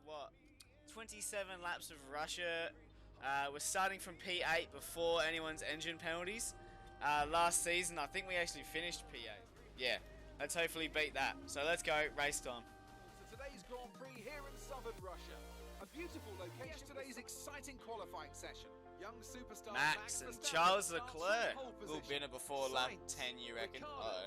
what, 27 laps of Russia. We're starting from P8 before anyone's engine penalties. Last season, I think we actually finished P8. Yeah, let's hopefully beat that. So let's go, race time. So today's Grand Prix here in southern Russia. A beautiful location for today's exciting qualifying session. Young superstar Max and Charles Leclerc. We'll win it before lap 10, you reckon? Uh-oh.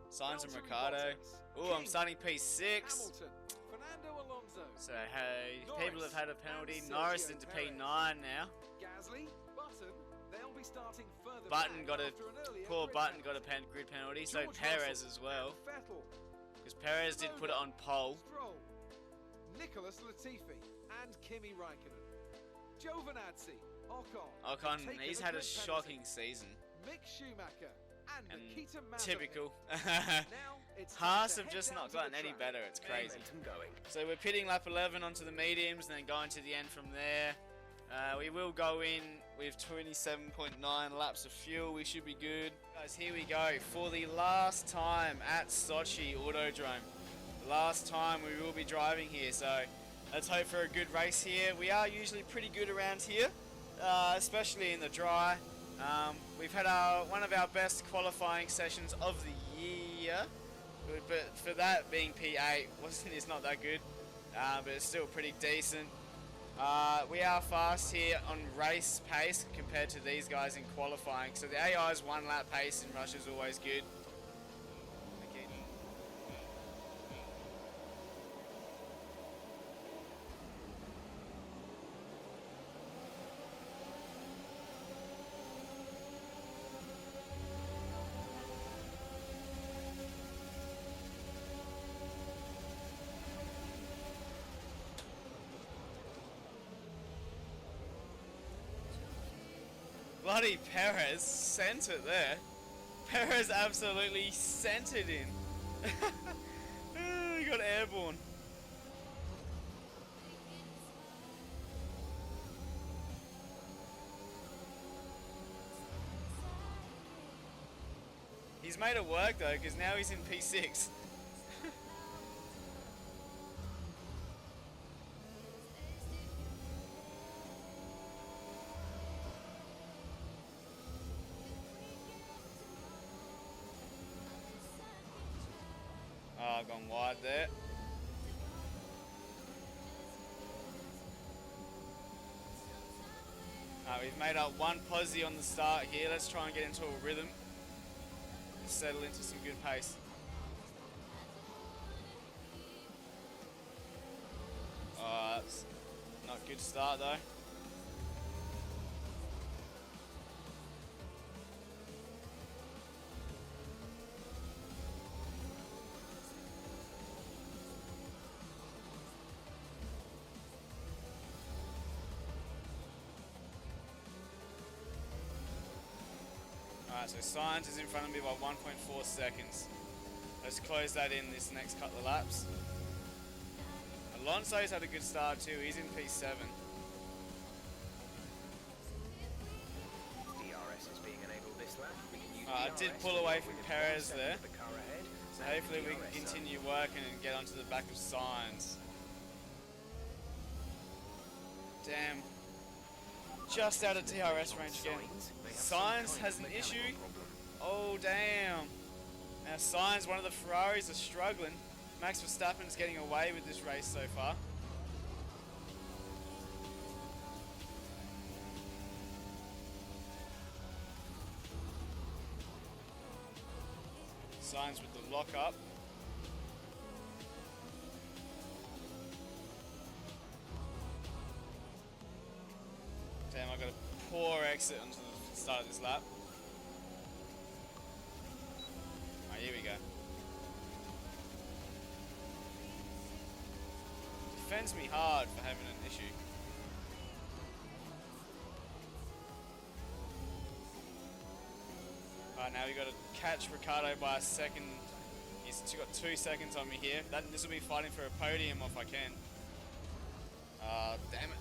Sainz and Ricardo. Ooh, I'm starting P6. Hamilton, Fernando Alonso. So, hey, Norris, people have had a penalty. and Norris Sergio into Perez. P9 now. Gasly, Button, they'll be starting further Button back got after an a earlier poor grid Button got penalty. a grid penalty. So George Perez Russell as well, and Vettel, because Perez did put it on pole. Stroll, Nicholas Latifi, and Kimi Raikkonen. Giovinazzi, Ocon. Ocon, he's had a shocking season. Mick Schumacher and Nikita Mazepin. Typical. Now it's Haas time have to just head not down to gotten the any track. better. It's crazy. Going. So we're pitting lap 11 onto the mediums and then going to the end from there. We will go in with 27.9 laps of fuel. We should be good. Guys, here we go for the last time at Sochi Autodrome. The last time we will be driving here, so let's hope for a good race here. We are usually pretty good around here, especially in the dry. We've had one of our best qualifying sessions of the year, but for that being P8, it's not that good, but it's still pretty decent. We are fast here on race pace compared to these guys in qualifying, so the AI's 1 lap pace in Russia is always good. Bloody Perez sent it there. Perez absolutely sent it in. He got airborne. He's made it work though, because now he's in P6. Oh, gone wide there. We've made up 1 posi on the start here. Let's try and get into a rhythm and settle into some good pace. Oh, that's not a good start though. Alright, so Sainz is in front of me by 1.4 seconds. Let's close that in this next couple of laps. Alonso's had a good start too, he's in P7. DRS is being enabled this lap. We can use I did DRS pull away from with Perez 1/7 there. of the car ahead, So and hopefully we can DRS continue working and get onto the back of Sainz. Damn. Just out of DRS range again. Sainz has an issue. Oh damn. Now Sainz, one of the Ferraris, are struggling. Max Verstappen's getting away with this race so far. Sainz with the lock up. Damn, I got a poor exit onto the start of this lap. Alright, here we go. Defends me hard for having an issue. Alright, now we got to catch Ricciardo by a second. He's got 2 seconds on me here. This will be fighting for a podium if I can. Damn it.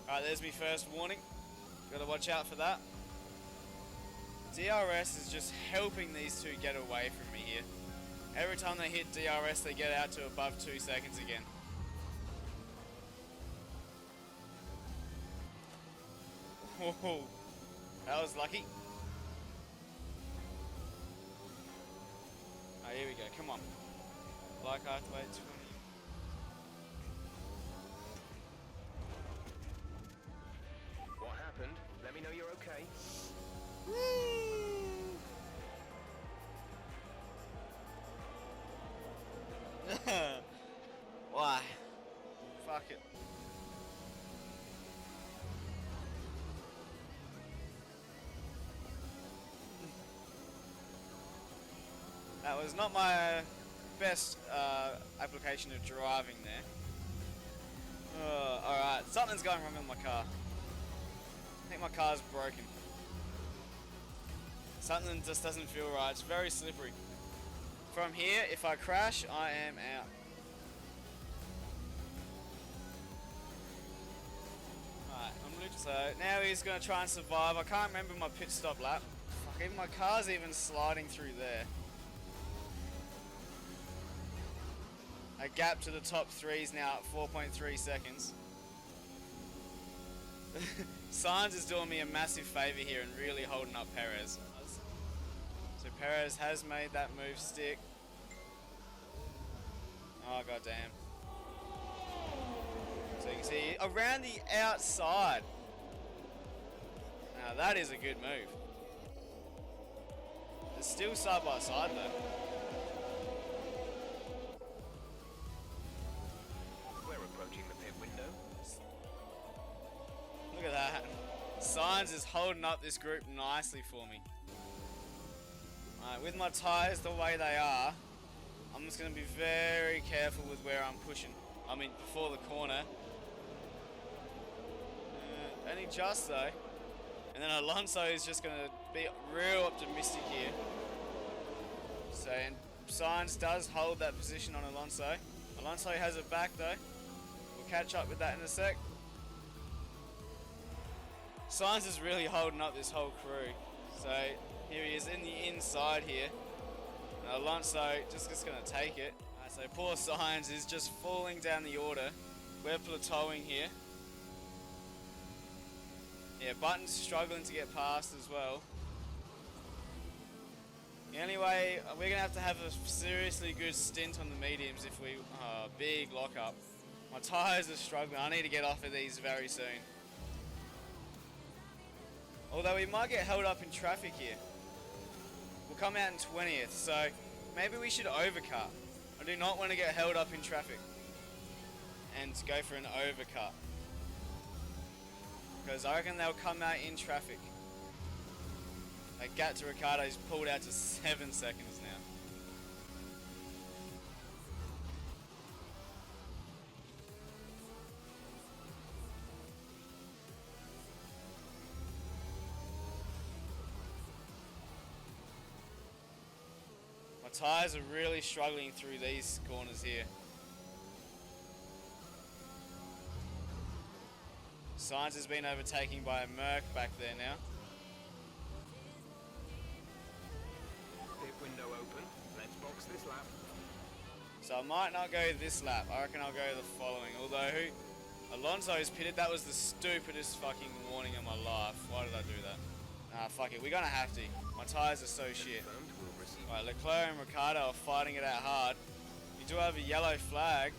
Alright, there's my first warning. Gotta watch out for that. DRS is just helping these two get away from me here. Every time they hit DRS, they get out to above 2 seconds again. Oh, that was lucky. Oh, here we go. Come on. Like I have to wait 20. What happened? Let me know you're okay. Why? Fuck it. That was not my best application of driving there. Alright, something's going wrong with my car. I think my car's broken. Something just doesn't feel right. It's very slippery. From here, if I crash, I am out. Alright, so now he's going to try and survive. I can't remember my pit stop lap. Fuck, even my car's even sliding through there. A gap to the top three is now at 4.3 seconds. Sainz is doing me a massive favour here and really holding up Perez. So Perez has made that move stick. Oh goddamn. So you can see around the outside. Now that is a good move. It's still side by side though. Look at that. Sainz is holding up this group nicely for me. Alright, with my tyres the way they are, I'm just going to be very careful with where I'm pushing. I mean, before the corner. Only just though. And then Alonso is just going to be real optimistic here. So, and Sainz does hold that position on Alonso. Alonso has it back though. We'll catch up with that in a sec. Sainz is really holding up this whole crew. So here he is in the inside here. And Alonso just going to take it. So poor Sainz is just falling down the order. We're plateauing here. Yeah, Button's struggling to get past as well. Anyway, we're going to have a seriously good stint on the mediums if we... big lockup. My tyres are struggling. I need to get off of these very soon. Although we might get held up in traffic here. We'll come out in 20th, so maybe we should overcut. I do not want to get held up in traffic and go for an overcut. Because I reckon they'll come out in traffic. That gap to Ricciardo's pulled out to 7 seconds now. Tyres are really struggling through these corners here. Sainz has been overtaken by a MERC back there now. Pit window open. Let's box this lap. So I might not go this lap. I reckon I'll go the following. Although Alonso's pitted. That was the stupidest fucking warning of my life. Why did I do that? Nah, fuck it. We're gonna have to. My tyres are so shit. Right, Leclerc and Ricciardo are fighting it out hard. You do have a yellow flag.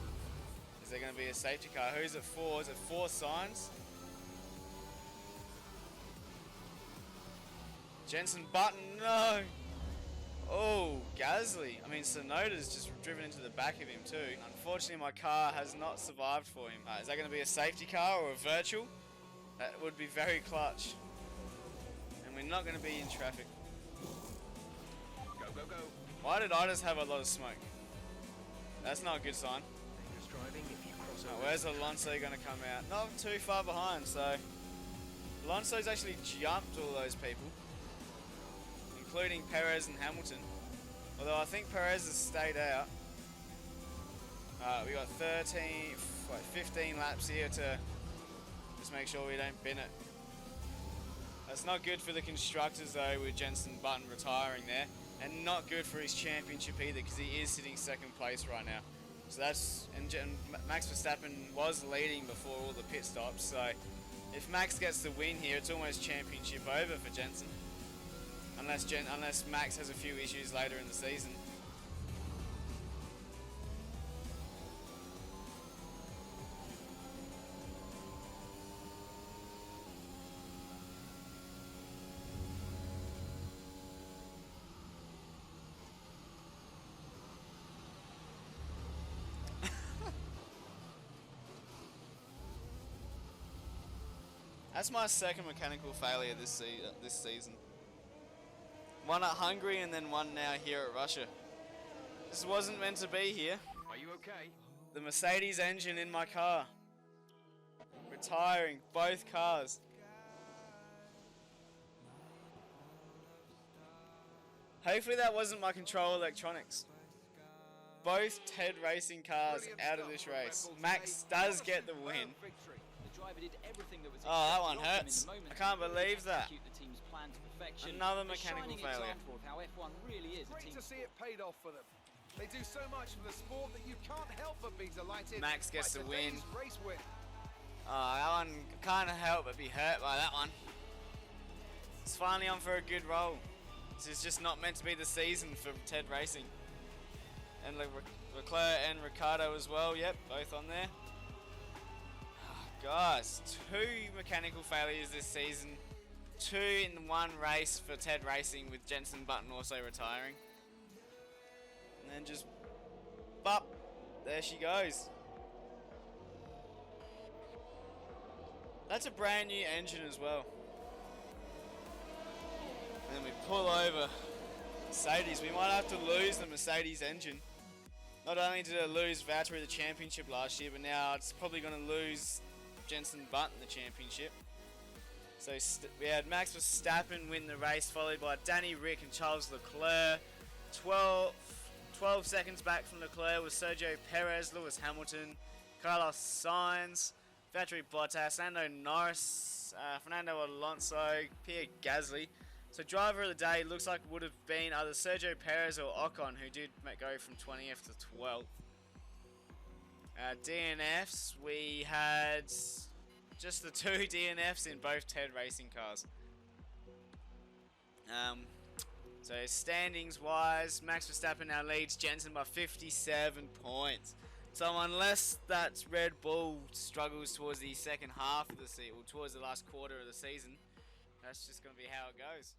Is there going to be a safety car? Who's at 4? Is it 4 Sainz? Jensen Button, no! Oh, Gasly. I mean, Sonoda's just driven into the back of him too. Unfortunately, my car has not survived for him. Is that going to be a safety car or a virtual? That would be very clutch. And we're not going to be in traffic. Go, go. Why did I just have a lot of smoke? That's not a good sign. Dangerous driving if you cross over. Where's Alonso going to come out? Not too far behind, so... Alonso's actually jumped all those people. Including Perez and Hamilton. Although I think Perez has stayed out. We got 15 laps here to just make sure we don't bin it. That's not good for the constructors though, with Jensen Button retiring there. And not good for his championship either, because he is sitting second place right now. So that's, and Max Verstappen was leading before all the pit stops, so If Max gets the win here, it's almost championship over for Jensen. Unless Max has a few issues later in the season. That's my second mechanical failure this season. One at Hungary and then one now here at Russia. This wasn't meant to be here. Are you okay? The Mercedes engine in my car. Retiring both cars. Hopefully that wasn't my control electronics. Both TED Racing cars out of this race. Max does get the win. Oh, that one hurts. I can't believe that. Another mechanical failure. Great to see it paid off for them. They do so much for the sport that you can't help but be delighted. Max gets the win. Race win. Oh, that one can't help but be hurt by that one. It's finally on for a good roll. This is just not meant to be the season for TED Racing. And Leclerc and Ricciardo as well. Yep, both on there. Guys, 2 mechanical failures this season, 2 in one race for TED Racing with Jensen Button also retiring. And then just, bop, there she goes. That's a brand new engine as well. And then we pull over Mercedes. We might have to lose the Mercedes engine. Not only did it lose Valtteri the championship last year, but now it's probably going to lose Jensen Button the championship. So we had Max Verstappen win the race, followed by Danny Rick and Charles Leclerc. 12 seconds back from Leclerc was Sergio Perez, Lewis Hamilton, Carlos Sainz, Valtteri Bottas, Lando Norris, Fernando Alonso, Pierre Gasly. So driver of the day looks like would have been either Sergio Perez or Ocon, who did go from 20th to 12th. DNFs, we had just the 2 DNFs in both TED Racing cars. So standings wise, Max Verstappen now leads Jensen by 57 points. So unless that Red Bull struggles towards the second half of the season, or towards the last quarter of the season, that's just going to be how it goes.